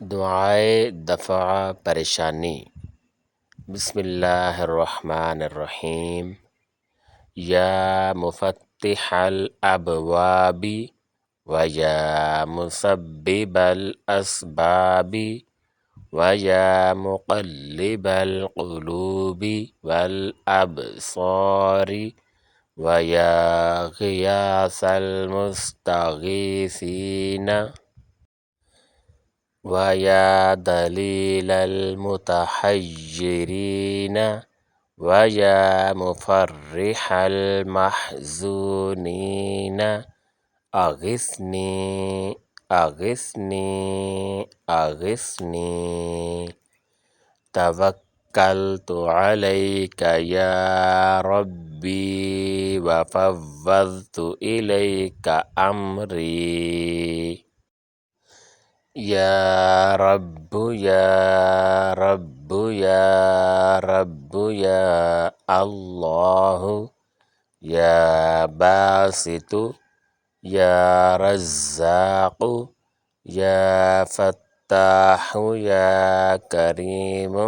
दुआए दफ़ा परेशानी। बिस्मिल्लाहिर्रहमानिर्रहीम। या मुफ़त्तिहल अबवाबी व या मुसब्बिबल अस्बाबी व या मुक़ल्लिबल क़ुलूबी वल अबसारी व या ग़ियासल मुस्तग़ीसीना व या दलीलल मुतहय्यिरीन व या मुफ़र्रिहल महज़ूनीन अग़िस्नी अग़िस्नी अग़िस्नी। तवक्कलतु अलैका या रब्बी व फ़व्वज़्तु इलैका अम्री। या रब्बु या रब्बु या रब्बु या अल्लाहु या बासितु या रज़्ज़ाक़ु या फ़त्ताहु या करीमु